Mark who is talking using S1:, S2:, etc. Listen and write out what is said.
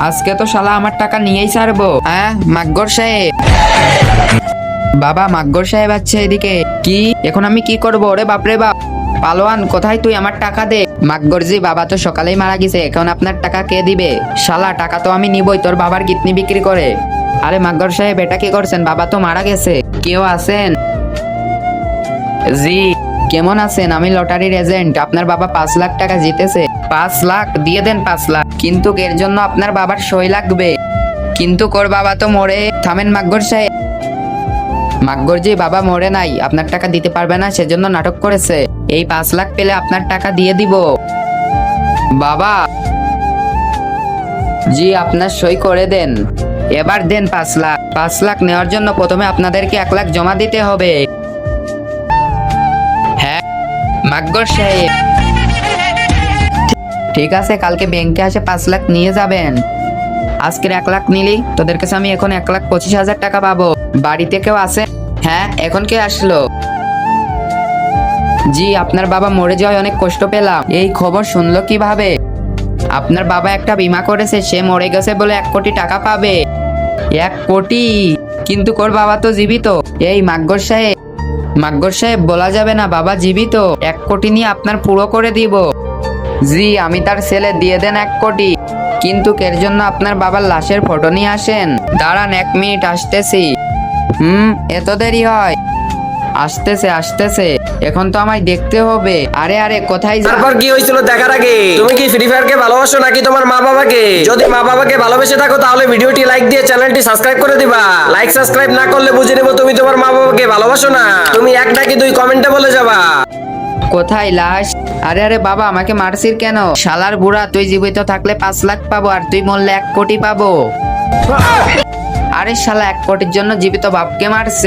S1: আজকে তো শালা আমার টাকা নিয়েই ছাড়বো। হ্যাঁ মাগ্গর সাহেব, বাবা মাগ্গর সাহেব আছে এদিকে। কি এখন আমি কি করবো? ওরে বাপরে বাপ, পালোয়ান কোথায় তুই? আমার টাকা দে। মাগ্গরজি, বাবা তো সকালেই মারা গেছে, এখন আপনার টাকা কে দিবে? শালা টাকা তো আমি নিবই তোর বাবার কিডনি বিক্রি করে। আরে মাগ্গর সাহেব, এটা কি করছেন? বাবা তো মারা গেছে। কেউ আছেন? জি। কেমন আছেন? আমি লটারির এজেন্ট। আপনার বাবা 5 লাখ টাকা জিতেছে। 5 লাখ দিয়ে দেন। 5 লাখ, কিন্তু এর জন্য আপনার বাবার সই লাগবে। কিন্তু ওর বাবা তো মরে। থামেন মাগ্গর সাহেব। মাগ্গরজি, বাবা মরে নাই, আপনার টাকা দিতে পারবে না সেজন্য নাটক করেছে। এই 5 লাখ পেলে আপনার টাকা দিয়ে দিব। বাবা জি, আপনার সই করে দেন। এবার দেন 5 লাখ। 5 লাখ নেওয়ার জন্য প্রথমে আপনাদেরকে 1 লাখ জমা দিতে হবে। হ্যাঁ মাগ্গর সাহেব, ঠিক আছে, কালকে ব্যাংকে আসে 5 লাখ নিয়ে যাবেন। আজকের 1 লাখ নিলি তোদের কাছে আমি এখন 1,25,000 টাকা পাবো। বাড়িতে কেউ আছে? হ্যাঁ, এখন কে আসলো? জি, আপনার বাবা মরে যাওয়ায় অনেক কষ্ট পেলাম। এই খবর শুনলো কিভাবে? আপনার বাবা একটা বীমা করেছে, সে মরে গেছে বলে 1 কোটি টাকা পাবে। 1 কোটি? কিন্তু ওর বাবা তো জীবিত। এই মাগ্গর সাহেব, মাগ্গর সাহেব বলা যাবে না, বাবা জীবিত। 1 কোটি নিয়ে আপনার পুরো করে দিব। জি, আমি তার ছেলে, দিয়ে দেন 1 কোটি। কিন্তু এর জন্য আপনার বাবার লাশের ফটো নিয়ে আসেন। দাঁড়ান 1 মিনিট, আসতেছি। এত দেরি হয়? আসতেছে আসতেছে, এখন তো আমায় দেখতে হবে। আরে আরে কোথায় যা?
S2: তারপর কি হয়েছিল দেখার আগে তুমি কি ফ্রি ফায়ারকে ভালোবাসো নাকি তোমার মা বাবাকে? যদি মা বাবাকে ভালোবেসে থাকো তাহলে ভিডিওটি লাইক দিয়ে চ্যানেলটি সাবস্ক্রাইব করে দিবা। লাইক সাবস্ক্রাইব না করলে বুঝে নেবো তুমি তোমার মা বাবাকে ভালোবাসো না। তুমি 1 নাকি 2 কমেন্টে বলে যাবা।
S1: কোথায় লাশ? আরে আরে বাবা, আমাকে মারছিস কেন? শালার বুড়া, তুই জীবিত থাকলে 5 লাখ পাবো, আর তুই মরলে 1 কোটি পাবো। আরে শালা, 1 কোটির জন্য জীবিত বাপকে মারছে।